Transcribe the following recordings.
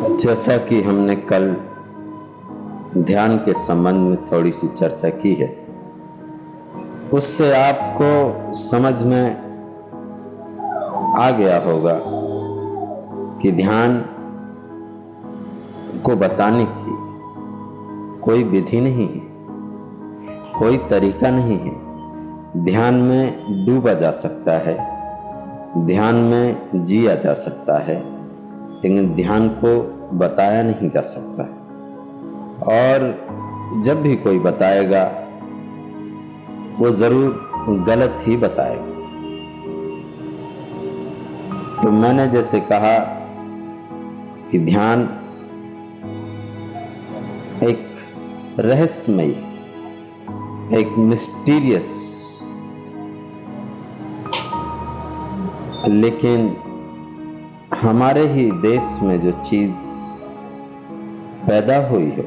जैसा कि हमने कल ध्यान के संबंध में थोड़ी सी चर्चा की है, उससे आपको समझ में आ गया होगा कि ध्यान को बताने की कोई विधि नहीं है, कोई तरीका नहीं है। ध्यान में डूबा जा सकता है, ध्यान में जिया जा सकता है, लेकिन ध्यान को बताया नहीं जा सकता। और जब भी कोई बताएगा वो जरूर गलत ही बताएगा। तो मैंने जैसे कहा कि ध्यान एक रहस्यमयी, एक मिस्टीरियस, लेकिन हमारे ही देश में जो चीज पैदा हुई है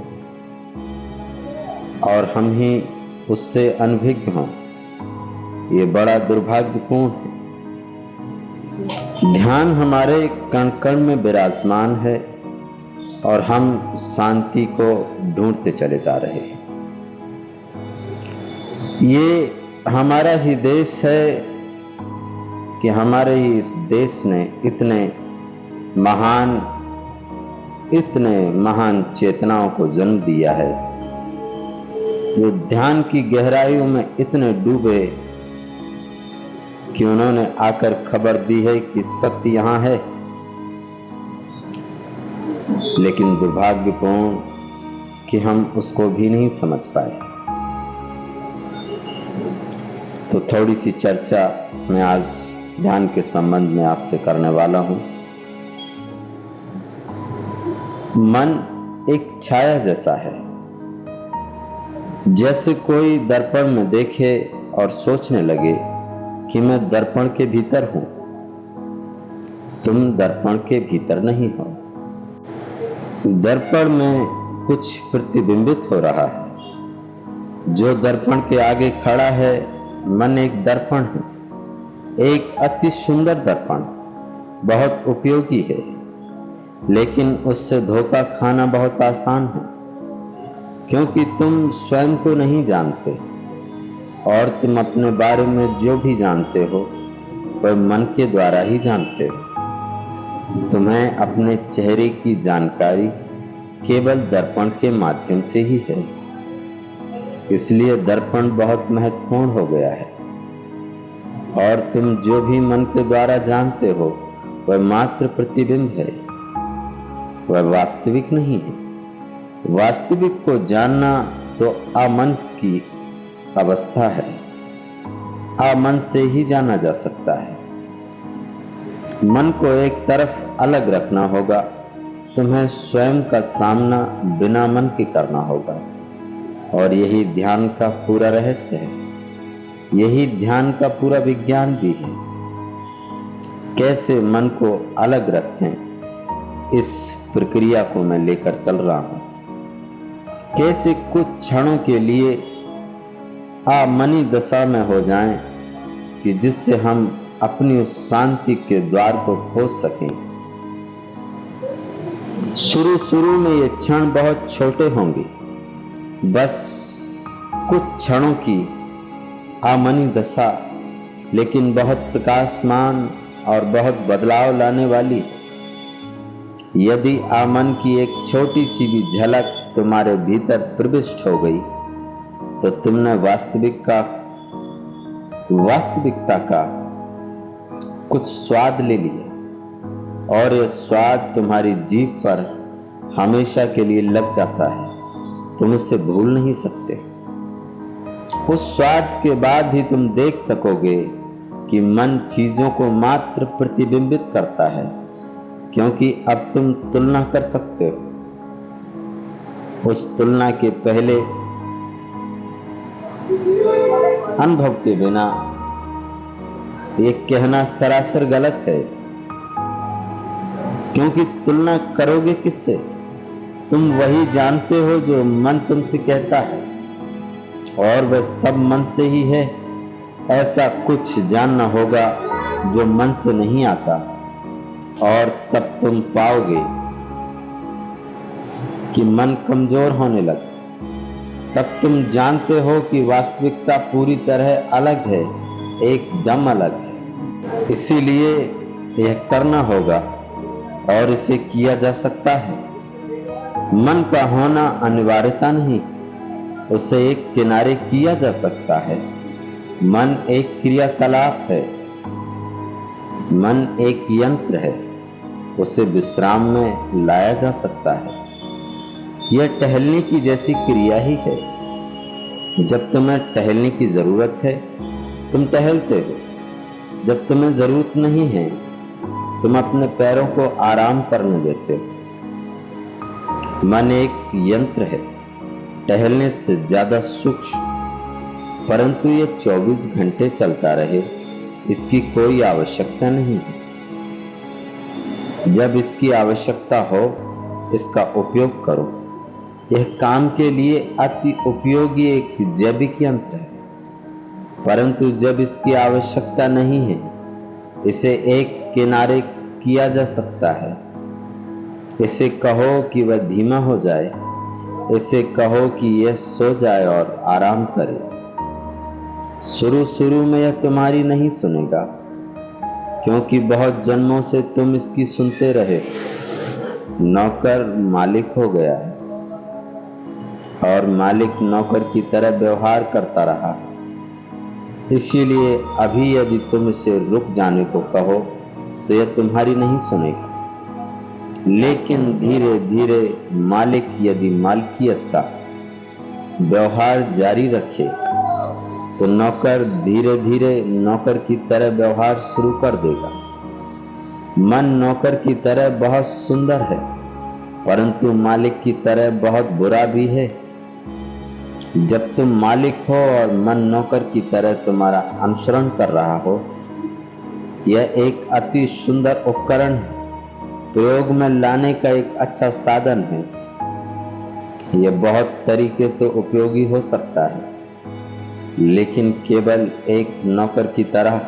और हम ही उससे अनभिज्ञ हों, ये बड़ा दुर्भाग्यपूर्ण है। ध्यान हमारे कण कण में विराजमान है और हम शांति को ढूंढते चले जा रहे हैं। ये हमारा ही देश है कि हमारे ही इस देश ने इतने महान चेतनाओं को जन्म दिया है, जो ध्यान की गहराइयों में इतने डूबे कि उन्होंने आकर खबर दी है कि सत्य यहां है। लेकिन दुर्भाग्यपूर्ण कि हम उसको भी नहीं समझ पाए। तो थोड़ी सी चर्चा मैं आज ध्यान के संबंध में आपसे करने वाला हूं। मन एक छाया जैसा है। जैसे कोई दर्पण में देखे और सोचने लगे कि मैं दर्पण के भीतर हूं। तुम दर्पण के भीतर नहीं हो। दर्पण में कुछ प्रतिबिंबित हो रहा है। जो दर्पण के आगे खड़ा है, मन एक दर्पण है, एक अति सुंदर दर्पण, बहुत उपयोगी है, लेकिन उससे धोखा खाना बहुत आसान है, क्योंकि तुम स्वयं को नहीं जानते और तुम अपने बारे में जो भी जानते हो वह मन के द्वारा ही जानते हो। तुम्हें अपने चेहरे की जानकारी केवल दर्पण के माध्यम से ही है। इसलिए दर्पण बहुत महत्वपूर्ण हो गया है। और तुम जो भी मन के द्वारा जानते हो वह मात्र प्रतिबिंब है, वह वास्तविक नहीं है। वास्तविक को जानना तो अमन की अवस्था है। अमन से ही जाना जा सकता है। मन को एक तरफ अलग रखना होगा। तुम्हें स्वयं का सामना बिना मन के करना होगा। और यही ध्यान का पूरा रहस्य है। यही ध्यान का पूरा विज्ञान भी है। कैसे मन को अलग रखें, इस प्रक्रिया को मैं लेकर चल रहा हूं। कैसे कुछ क्षणों के लिए अमनी दशा में हो जाएं कि जिससे हम अपनी उस शांति के द्वार को खोज सकें। शुरू में ये क्षण बहुत छोटे होंगे, बस कुछ क्षणों की अमनी दशा, लेकिन बहुत प्रकाशमान और बहुत बदलाव लाने वाली है। यदि अमन की एक छोटी सी भी झलक तुम्हारे भीतर प्रविष्ट हो गई तो तुमने वास्तविकता का कुछ स्वाद ले लिया, और यह स्वाद तुम्हारी जीभ पर हमेशा के लिए लग जाता है। तुम उसे भूल नहीं सकते। उस स्वाद के बाद ही तुम देख सकोगे कि मन चीजों को मात्र प्रतिबिंबित करता है, क्योंकि अब तुम तुलना कर सकते हो। उस तुलना के पहले अनुभव के बिना ये कहना सरासर गलत है, क्योंकि तुलना करोगे किससे? तुम वही जानते हो जो मन तुमसे कहता है, और वह सब मन से ही है। ऐसा कुछ जानना होगा जो मन से नहीं आता, और तब तुम पाओगे कि मन कमजोर होने लगे, तब तुम जानते हो कि वास्तविकता पूरी तरह अलग है, एकदम अलग है। इसीलिए यह करना होगा और इसे किया जा सकता है। मन का होना अनिवार्यता नहीं, उसे एक किनारे किया जा सकता है। मन एक क्रियाकलाप है, मन एक यंत्र है, उसे विश्राम में लाया जा सकता है। यह टहलने की जैसी क्रिया ही है। जब तुम्हें टहलने की जरूरत है तुम टहलते हो, जब तुम्हें जरूरत नहीं है तुम अपने पैरों को आराम करने देते हो। मन एक यंत्र है, टहलने से ज्यादा सूक्ष्म, परंतु यह 24 घंटे चलता रहे इसकी कोई आवश्यकता नहीं है। जब इसकी आवश्यकता हो इसका उपयोग करो। यह काम के लिए अति उपयोगी एक जैविक यंत्र है, परंतु जब इसकी आवश्यकता नहीं है इसे एक किनारे किया जा सकता है। इसे कहो कि वह धीमा हो जाए, इसे कहो कि यह सो जाए और आराम करे। शुरू में यह तुम्हारी नहीं सुनेगा, क्योंकि बहुत जन्मों से तुम इसकी सुनते रहे। नौकर मालिक हो गया है और मालिक नौकर की तरह व्यवहार करता रहा है। इसीलिए अभी यदि तुम इसे रुक जाने को कहो तो यह तुम्हारी नहीं सुनेगा। लेकिन धीरे धीरे मालिक यदि मालकियत का व्यवहार जारी रखे तो नौकर धीरे धीरे नौकर की तरह व्यवहार शुरू कर देगा। मन नौकर की तरह बहुत सुंदर है, परंतु मालिक की तरह बहुत बुरा भी है। जब तुम मालिक हो और मन नौकर की तरह तुम्हारा अनुसरण कर रहा हो, यह एक अति सुंदर उपकरण है, प्रयोग में लाने का एक अच्छा साधन है। यह बहुत तरीके से उपयोगी हो सकता है, लेकिन केवल एक नौकर की तरह।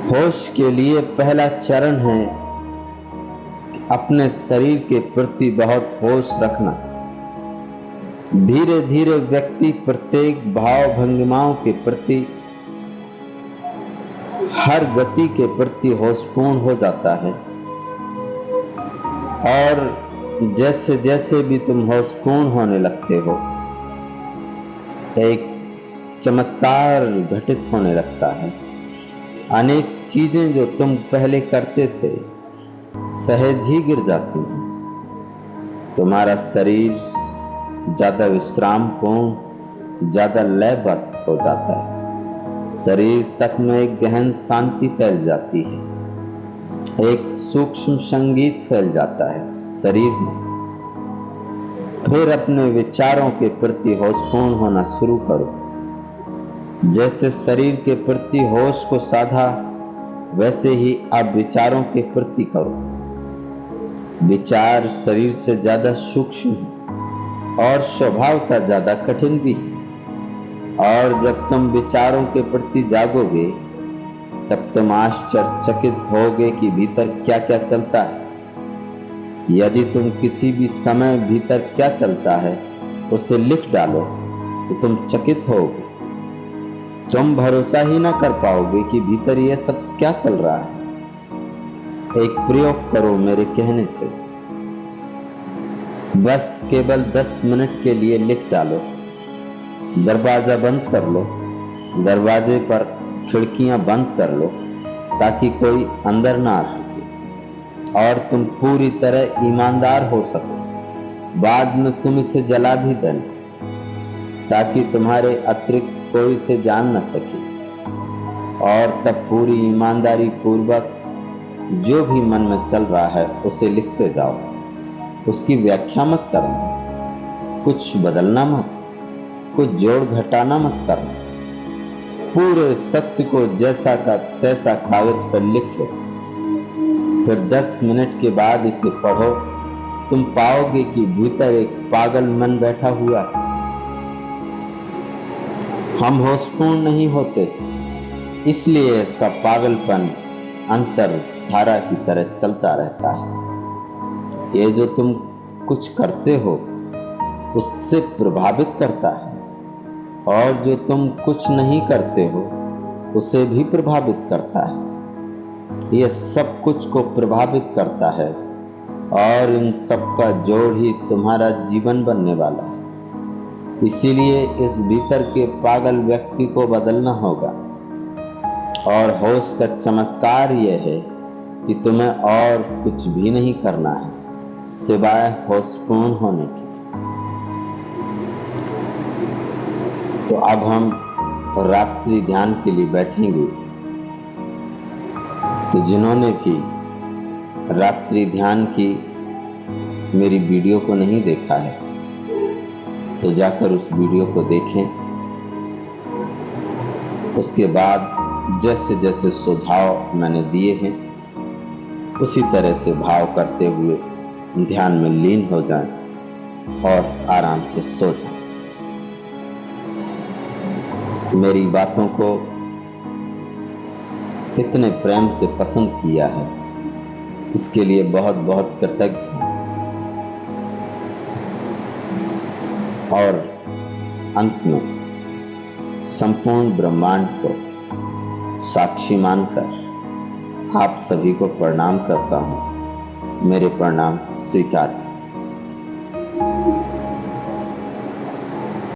होश के लिए पहला चरण है अपने शरीर के प्रति बहुत होश रखना। धीरे धीरे व्यक्ति प्रत्येक भाव भंगिमाओं के प्रति, हर गति के प्रति होशपूर्ण हो जाता है। और जैसे जैसे भी तुम होशपूर्ण होने लगते हो, एक चमत्कार घटित होने लगता है। अनेक चीजें जो तुम पहले करते थे सहज ही गिर जाती हैं। तुम्हारा शरीर ज्यादा विश्राम पूर्ण, ज्यादा लयबद्ध हो जाता है। शरीर तक में एक गहन शांति फैल जाती है, एक सूक्ष्म संगीत फैल जाता है शरीर में। फिर अपने विचारों के प्रति होशपूर्ण होना शुरू करो। जैसे शरीर के प्रति होश को साधा, वैसे ही अब विचारों के प्रति करो। विचार शरीर से ज्यादा सूक्ष्म है और स्वभावतः ज्यादा कठिन भी है। और जब तुम विचारों के प्रति जागोगे तब तुम आश्चर्यचकित होगे कि भीतर क्या क्या चलता है। यदि तुम किसी भी समय भीतर क्या चलता है उसे लिख डालो तो तुम चकित होगे। तुम भरोसा ही ना कर पाओगे कि भीतर यह सब क्या चल रहा है। एक प्रयोग करो मेरे कहने से, बस केवल 10 मिनट के लिए लिख डालो। दरवाजा बंद कर लो, दरवाजे पर खिड़कियां बंद कर लो ताकि कोई अंदर ना आ सके और तुम पूरी तरह ईमानदार हो सको। बाद में तुम इसे जला भी देना ताकि तुम्हारे अतिरिक्त कोई इसे जान न सके। और तब पूरी ईमानदारी पूर्वक जो भी मन में चल रहा है उसे लिखते जाओ। उसकी व्याख्या मत करना, कुछ बदलना मत, कुछ जोड़ घटाना मत करना। पूरे सत्य को जैसा का तैसा कागज पर लिख लो। फिर 10 मिनट के बाद इसे पढ़ो। तुम पाओगे कि भीतर एक पागल मन बैठा हुआ है। हम होशपूर्ण नहीं होते, इसलिए सब पागलपन अंतर धारा की तरह चलता रहता है। ये जो तुम कुछ करते हो उससे प्रभावित करता है, और जो तुम कुछ नहीं करते हो उसे भी प्रभावित करता है। ये सब कुछ को प्रभावित करता है और इन सब का जोड़ ही तुम्हारा जीवन बनने वाला है। इसीलिए इस भीतर के पागल व्यक्ति को बदलना होगा। और होश का चमत्कार यह है कि तुम्हें और कुछ भी नहीं करना है सिवाय होशपूर्ण होने की। तो अब हम रात्रि ध्यान के लिए बैठेंगे। तो जिन्होंने भी रात्रि ध्यान की मेरी वीडियो को नहीं देखा है तो जाकर उस वीडियो को देखें। उसके बाद जैसे जैसे सुझाव मैंने दिए हैं उसी तरह से भाव करते हुए ध्यान में लीन हो जाएं और आराम से सो जाएं। मेरी बातों को इतने प्रेम से पसंद किया है उसके लिए बहुत बहुत कृतज्ञ हूं। और अंत में संपूर्ण ब्रह्मांड को साक्षी मानकर आप सभी को प्रणाम करता हूं। मेरे प्रणाम स्वीकार करें।